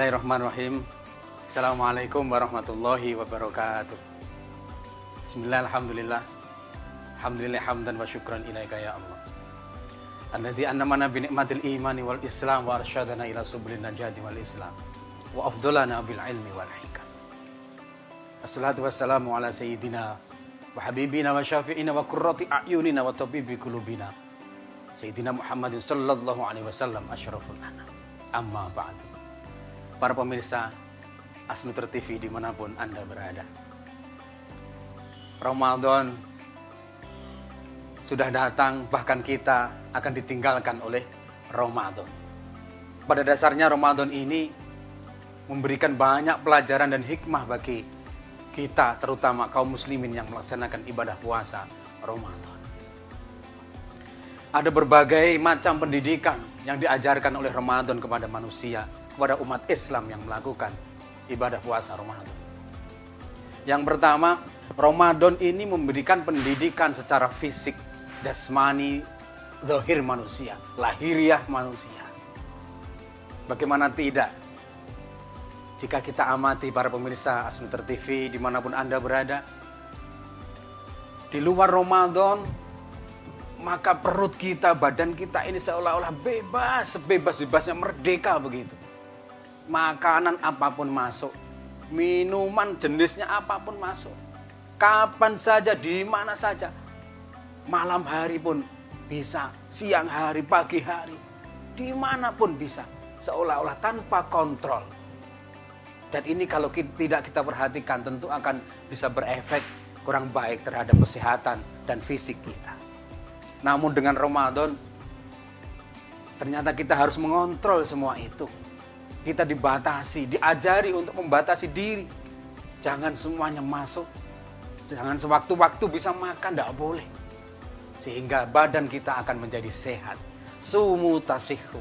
Bismillahirrahmanirrahim. Assalamualaikum warahmatullahi wabarakatuh. Bismillah, alhamdulillah. Alhamdulillah hamdan wa syukran ilaika ya Allah. Alladzi an'amana bi ni'matil imani wal islam wa arsyadana ila subulin najati wal islam wa afdalana bil ilmi wal hikam. Assalatu wassalamu ala sayyidina wa habibina wa syafi'ina wa qurrati a'yunina wa tabibi qulubina Sayyidina Muhammadin sallallahu alaihi wasallam asyraful anam. Amma ba'du. Para pemirsa Asnuter TV dimanapun Anda berada, Ramadan sudah datang, bahkan kita akan ditinggalkan oleh Ramadan. Pada dasarnya Ramadan ini memberikan banyak pelajaran dan hikmah bagi kita, terutama kaum muslimin yang melaksanakan ibadah puasa Ramadan. Ada berbagai macam pendidikan yang diajarkan oleh Ramadan kepada manusia, kepada umat Islam yang melakukan ibadah puasa Ramadan. Yang pertama, Ramadan ini memberikan pendidikan secara fisik, jasmani, zahir manusia, lahiriah manusia. Bagaimana tidak, jika kita amati para pemirsa Asnuter TV dimanapun Anda berada, di luar Ramadan, maka perut kita, badan kita ini seolah-olah bebas, sebebas-bebasnya, merdeka begitu. Makanan apapun masuk, minuman jenisnya apapun masuk, kapan saja, di mana saja, malam hari pun bisa, siang hari, pagi hari, dimanapun bisa, seolah-olah tanpa kontrol. Dan ini kalau tidak kita perhatikan tentu akan bisa berefek kurang baik terhadap kesehatan dan fisik kita. Namun dengan Ramadan, ternyata kita harus mengontrol semua itu. Kita dibatasi, diajari untuk membatasi diri. Jangan semuanya masuk. Jangan sewaktu-waktu bisa makan, tidak boleh. Sehingga badan kita akan menjadi sehat. Sumu tasihhu.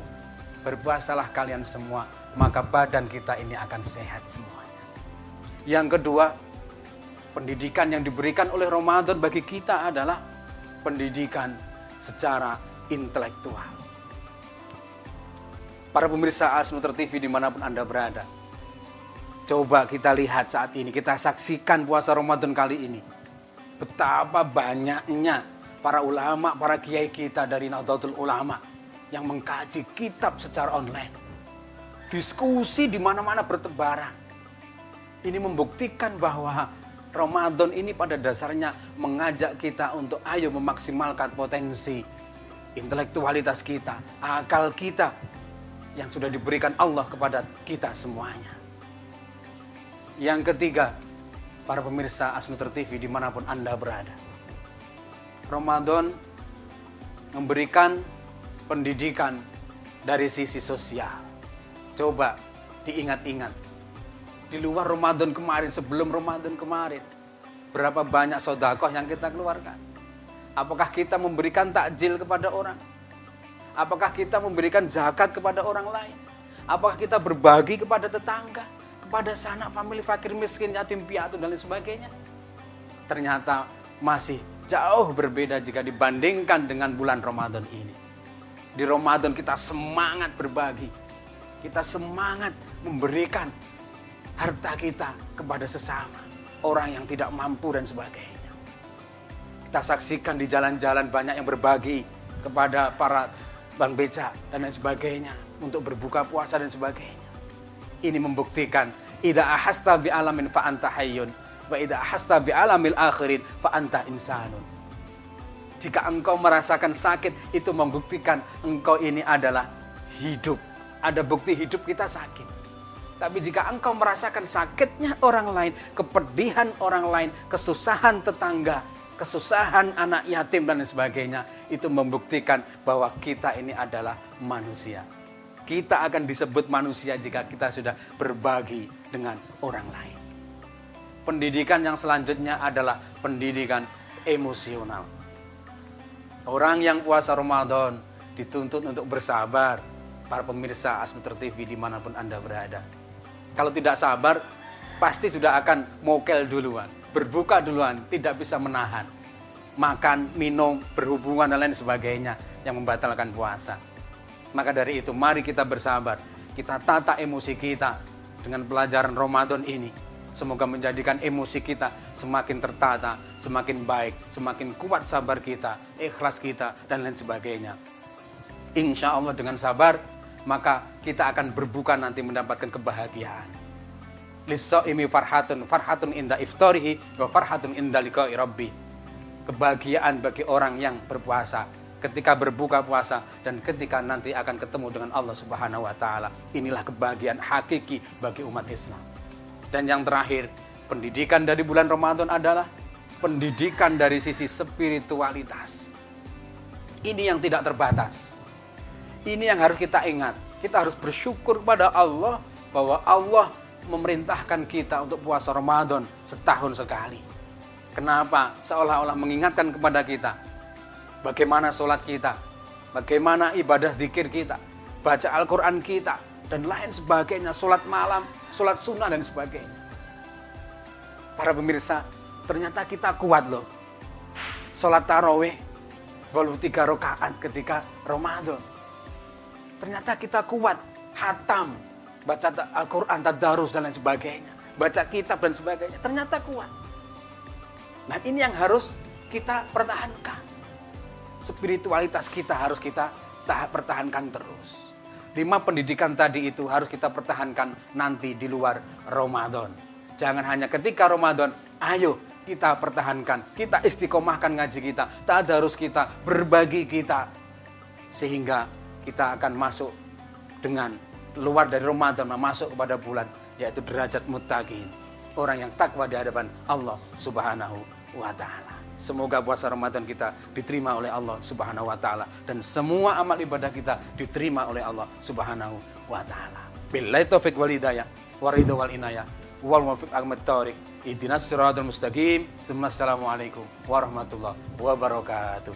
Berpuasalah kalian semua, maka badan kita ini akan sehat semuanya. Yang kedua, pendidikan yang diberikan oleh Ramadan bagi kita adalah pendidikan secara intelektual. Para pemirsa Asnuter TV dimanapun Anda berada, coba kita lihat saat ini, kita saksikan puasa Ramadan kali ini. Betapa banyaknya para ulama, para kiai kita dari Nahdlatul Ulama yang mengkaji kitab secara online. Diskusi di mana-mana bertebaran. Ini membuktikan bahwa Ramadan ini pada dasarnya mengajak kita untuk ayo memaksimalkan potensi intelektualitas kita, akal kita yang sudah diberikan Allah kepada kita semuanya. Yang ketiga, para pemirsa Asnuter TV dimanapun Anda berada, Ramadan memberikan pendidikan dari sisi sosial. Coba diingat-ingat, di luar Ramadan kemarin, sebelum Ramadan kemarin, berapa banyak sedekah yang kita keluarkan? Apakah kita memberikan takjil kepada orang? Apakah kita memberikan zakat kepada orang lain? Apakah kita berbagi kepada tetangga, kepada sanak famili fakir miskin, yatim piatu dan lain sebagainya? Ternyata masih jauh berbeda jika dibandingkan dengan bulan Ramadan ini. Di Ramadan kita semangat berbagi, kita semangat memberikan harta kita kepada sesama, orang yang tidak mampu dan sebagainya. Kita saksikan di jalan-jalan banyak yang berbagi kepada para bang beca dan lain sebagainya untuk berbuka puasa dan sebagainya. Ini membuktikan idza ahasta bi alamin fa anta hayyun wa idza ahasta bi alamil akhirin fa anta insanun. Jika engkau merasakan sakit, itu membuktikan engkau ini adalah hidup. Ada bukti hidup kita sakit. Tapi jika engkau merasakan sakitnya orang lain, kepedihan orang lain, kesusahan tetangga, kesusahan anak yatim dan lain sebagainya, itu membuktikan bahwa kita ini adalah manusia. Kita akan disebut manusia jika kita sudah berbagi dengan orang lain. Pendidikan yang selanjutnya adalah pendidikan emosional. Orang yang puasa Ramadan dituntut untuk bersabar. Para pemirsa Asnuter TV dimanapun Anda berada, kalau tidak sabar, pasti sudah akan mokel duluan, berbuka duluan, tidak bisa menahan. Makan, minum, berhubungan dan lain sebagainya yang membatalkan puasa. Maka dari itu, mari kita bersabar. Kita tata emosi kita. dengan pelajaran Ramadan ini. Semoga menjadikan emosi kita semakin tertata, semakin baik, semakin kuat sabar kita, ikhlas kita, dan lain sebagainya. Insya Allah dengan sabar, maka kita akan berbuka nanti mendapatkan kebahagiaan. Lis-shaimi farhatun inda iftarihi wa farhatun inda liqa'i rabbi. Kebahagiaan bagi orang yang berpuasa ketika berbuka puasa dan ketika nanti akan ketemu dengan Allah Subhanahu wa taala. Inilah kebahagiaan hakiki bagi umat Islam. Dan yang terakhir, pendidikan dari bulan Ramadan adalah pendidikan dari sisi spiritualitas. Ini yang tidak terbatas. Ini yang harus kita ingat. Kita harus bersyukur kepada Allah bahwa Allah memerintahkan kita untuk puasa Ramadan setahun sekali. Kenapa? Seolah-olah mengingatkan kepada kita bagaimana sholat kita, bagaimana ibadah zikir kita, baca Al-Quran kita, dan lain sebagainya, sholat malam, sholat sunnah, dan sebagainya. Para pemirsa, ternyata kita kuat loh. Sholat tarawih, baru 3 rakaat ketika Ramadan. Ternyata kita kuat, hatam, baca Al-Quran, tadarus, dan lain sebagainya. Baca kitab dan sebagainya, ternyata kuat. Nah ini yang harus kita pertahankan. Spiritualitas kita harus kita pertahankan terus. 5 pendidikan tadi itu harus kita pertahankan nanti di luar Ramadan. Jangan hanya ketika Ramadan, ayo kita pertahankan, kita istiqomahkan ngaji kita, tadarus kita, berbagi kita. Sehingga kita akan masuk dengan luar dari Ramadan, masuk kepada bulan, yaitu derajat muttaqin. Orang yang takwa di hadapan Allah Subhanahu wa ta'ala. Semoga puasa Ramadan kita diterima oleh Allah Subhanahu wa ta'ala. Dan semua amal ibadah kita diterima oleh Allah Subhanahu wa ta'ala. Billahi taufiq wal hidayah, waridho wal inayah, wal muwaffiq ahmad tariq. Ihdinas siratal mustaqim. Assalamualaikum warahmatullahi wabarakatuh.